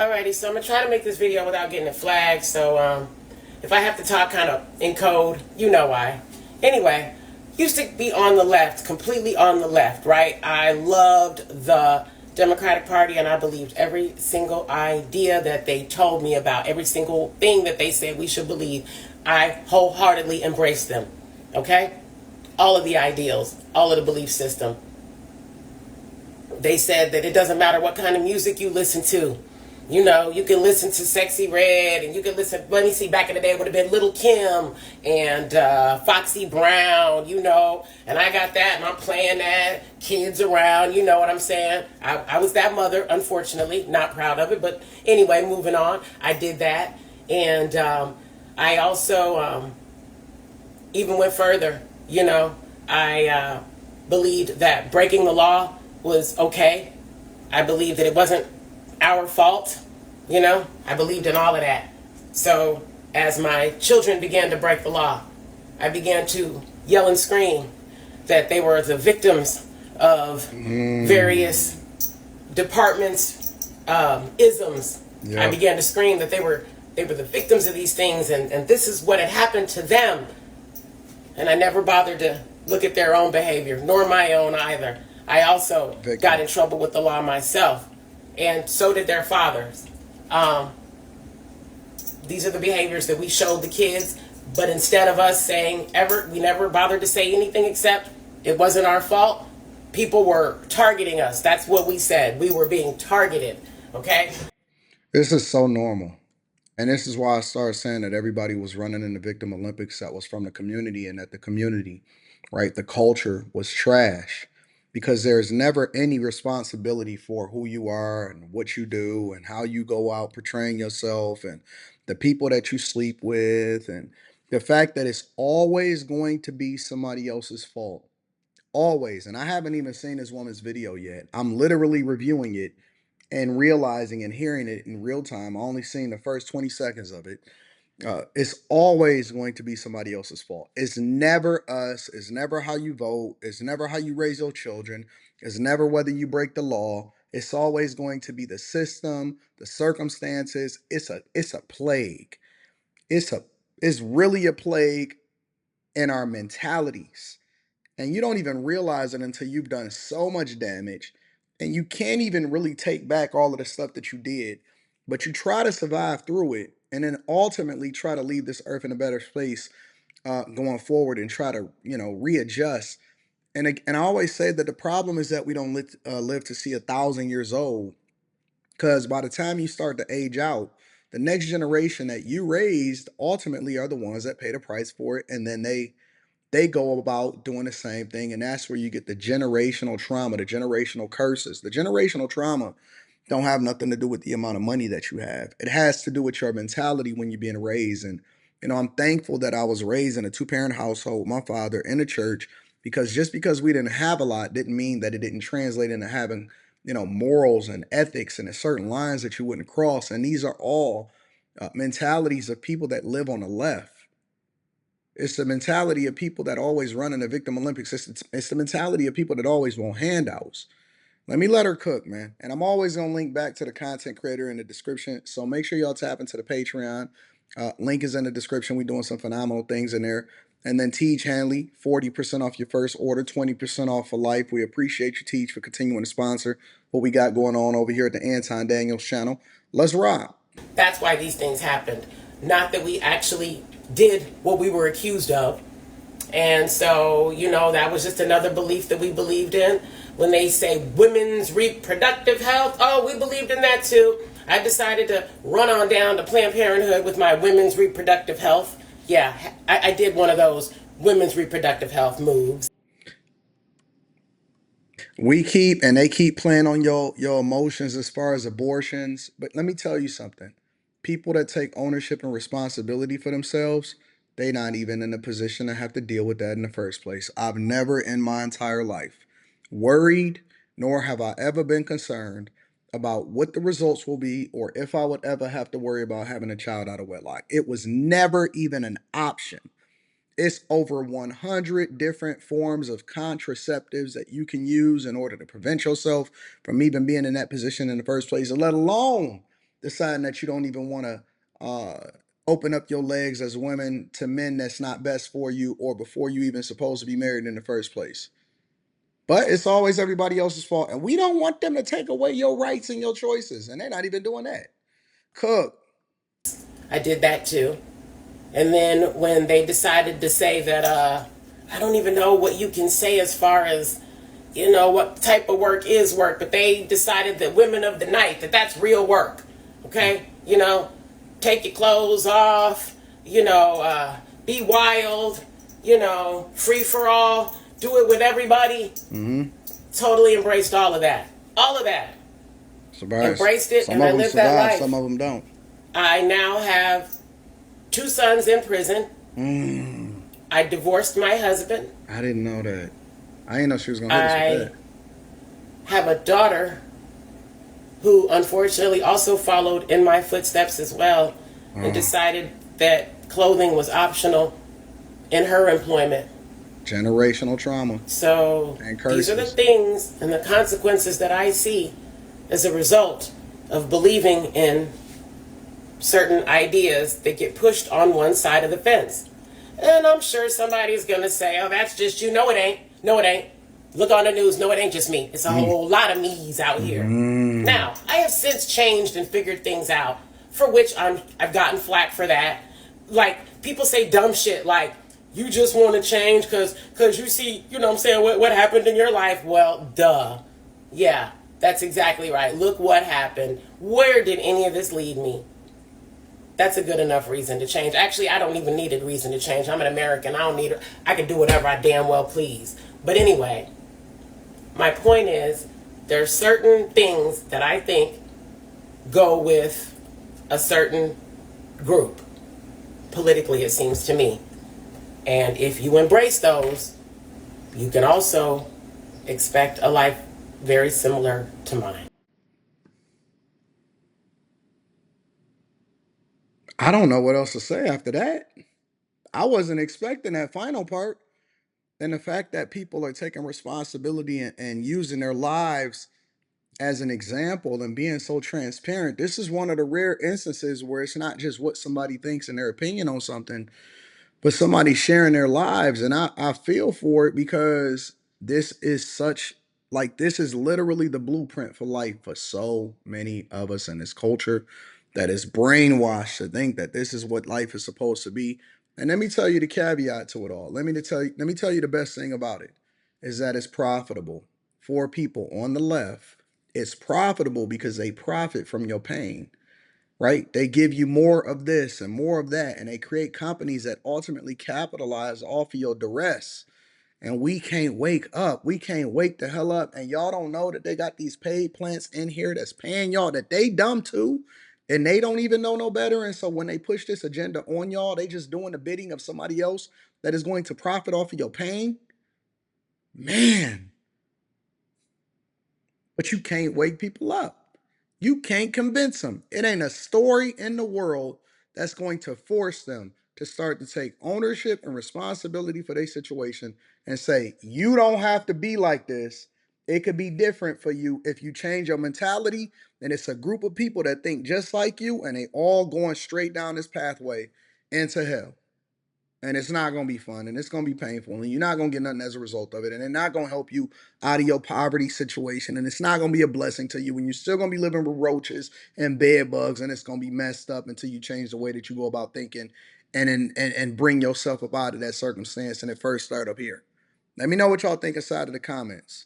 Alrighty, so I'm gonna try to make this video without getting it flagged. So if I have to talk kind of in code, you know why. Anyway, used to be on the left, completely on the left, right? I loved the Democratic Party and I believed every single idea that they told me about, every single thing that they said we should believe. I wholeheartedly embraced them. Okay? All of the ideals, all of the belief system. They said that it doesn't matter what kind of music you listen to. You know, you can listen to Sexy Red, and you can listen. Let me see. Back in the day, it would have been Little Kim and Foxy Brown. You know, and I got that, and I'm playing that. Kids around. You know what I'm saying? I was that mother. Unfortunately, not proud of it. But anyway, moving on. I did that, and I also even went further. You know, I believed that breaking the law was okay. I believed that it wasn't our fault. You know, I believed in all of that. So as my children began to break the law, I began to yell and scream that they were the victims of various departments, isms. I Yep. began to scream that they were the victims of these things, and this is what had happened to them. And I never bothered to look at their own behavior, nor my own either. I also got in Victims. trouble with the law myself, and so did their fathers. Um, these are the behaviors that we showed the kids, but instead of us saying ever, we never bothered to say anything except it wasn't our fault. People were targeting us. That's what we said. We were being targeted. Okay? This is so normal. And this is why I started saying that everybody was running in the Victim Olympics that was from the community, and that the community, right, the culture was trash, because there's never any responsibility for who you are and what you do and how you go out portraying yourself and the people that you sleep with, and the fact that it's always going to be somebody else's fault. Always. And I haven't even seen this woman's video yet. I'm literally reviewing it and realizing and hearing it in real time. I only seen the first 20 seconds of it. It's always going to be somebody else's fault. It's never us. It's never how you vote. It's never how you raise your children. It's never whether you break the law. It's always going to be the system, the circumstances. It's a plague. It's a it's really a plague in our mentalities. And you don't even realize it until you've done so much damage, and you can't even really take back all of the stuff that you did, but you try to survive through it, and then ultimately try to leave this earth in a better place, going forward, and try to, readjust. And I always say that the problem is that we don't live to see 1,000 years old, because by the time you start to age out, the next generation that you raised ultimately are the ones that pay the price for it, and then they go about doing the same thing. And that's where you get the generational trauma, the generational curses. The generational trauma don't have nothing to do with the amount of money that you have. It has to do with your mentality when you're being raised. And I'm thankful that I was raised in a two-parent household, my father in the church, because just because we didn't have a lot didn't mean that it didn't translate into having, morals and ethics and certain lines that you wouldn't cross. And these are all mentalities of people that live on the left. It's the mentality of people that always run in the Victim Olympics. It's the mentality of people that always want handouts. Let her cook, man. And I'm always gonna link back to the content creator in the description. So make sure y'all tap into the Patreon. Link is in the description. We're doing some phenomenal things in there. And then Teach Hanley, 40% off your first order, 20% off for life. We appreciate you, Teach, for continuing to sponsor what we got going on over here at the Anton Daniels channel. Let's ride. That's why these things happened. Not that we actually did what we were accused of. And so, you know, that was just another belief that we believed in. When they say women's reproductive health, oh, we believed in that too. I decided to run on down to Planned Parenthood with my women's reproductive health. Yeah, I did one of those women's reproductive health moves. They keep playing on your emotions as far as abortions. But let me tell you something. People that take ownership and responsibility for themselves, they not even in a position to have to deal with that in the first place. I've never in my entire life worried, nor have I ever been concerned about what the results will be, or if I would ever have to worry about having a child out of wedlock. It was never even an option. It's over 100 different forms of contraceptives that you can use in order to prevent yourself from even being in that position in the first place, let alone deciding that you don't even want to open up your legs as women to men that's not best for you or before you even supposed to be married in the first place. But it's always everybody else's fault. And we don't want them to take away your rights and your choices. And they're not even doing that. Cook. I did that too. And then when they decided to say that, I don't even know what you can say as far as, what type of work is work, but they decided that women of the night, that's real work. Okay? Take your clothes off, be wild, free for all, do it with everybody. Mm-hmm. Totally embraced all of that. All of that. Surprise. Embraced it, Some and of I them lived that survive, life. some of them don't. I now have 2 sons in prison. Mm. I divorced my husband. I didn't know that. I didn't know she was going to hit us with that. I have a daughter who unfortunately also followed in my footsteps as well and decided that clothing was optional in her employment. Generational trauma. So and curses. These are the things and the consequences that I see as a result of believing in certain ideas that get pushed on one side of the fence. And I'm sure somebody's going to say, oh, that's just you. No, it ain't. No, it ain't. Look on the news. No, it ain't just me. It's a whole lot of me's out here. Now, I have since changed and figured things out, for which I've gotten flack for that. Like, people say dumb shit like, you just want to change because you see, what happened in your life. Well, duh. Yeah, that's exactly right. Look what happened. Where did any of this lead me? That's a good enough reason to change. Actually, I don't even need a reason to change. I'm an American. I can do whatever I damn well please. But anyway, my point is, there are certain things that I think go with a certain group. Politically, it seems to me. And if you embrace those, you can also expect a life very similar to mine. I don't know what else to say after that. I wasn't expecting that final part. And the fact that people are taking responsibility and using their lives as an example and being so transparent. This is one of the rare instances where it's not just what somebody thinks and their opinion on something, but somebody sharing their lives. And I feel for it because this is such like this is literally the blueprint for life for so many of us in this culture that is brainwashed to think that this is what life is supposed to be. And let me tell you the caveat to it all. Let me tell you the best thing about it is that it's profitable for people on the left. It's profitable because they profit from your pain, right? They give you more of this and more of that, and they create companies that ultimately capitalize off of your duress. And we can't wake up. We can't wake the hell up. And y'all don't know that they got these paid plants in here that's paying y'all that they dumb too. And they don't even know no better. And so when they push this agenda on y'all, they just doing the bidding of somebody else that is going to profit off of your pain. Man, but you can't wake people up. You can't convince them. It ain't a story in the world that's going to force them to start to take ownership and responsibility for their situation and say, you don't have to be like this. It could be different for you if you change your mentality. And it's a group of people that think just like you, and they all going straight down this pathway into hell. And it's not going to be fun, and it's going to be painful, and you're not going to get nothing as a result of it, and it's not going to help you out of your poverty situation, and it's not going to be a blessing to you, and you're still going to be living with roaches and bed bugs, and it's going to be messed up until you change the way that you go about thinking and bring yourself up out of that circumstance, and it first start up here. Let me know what y'all think inside of the comments.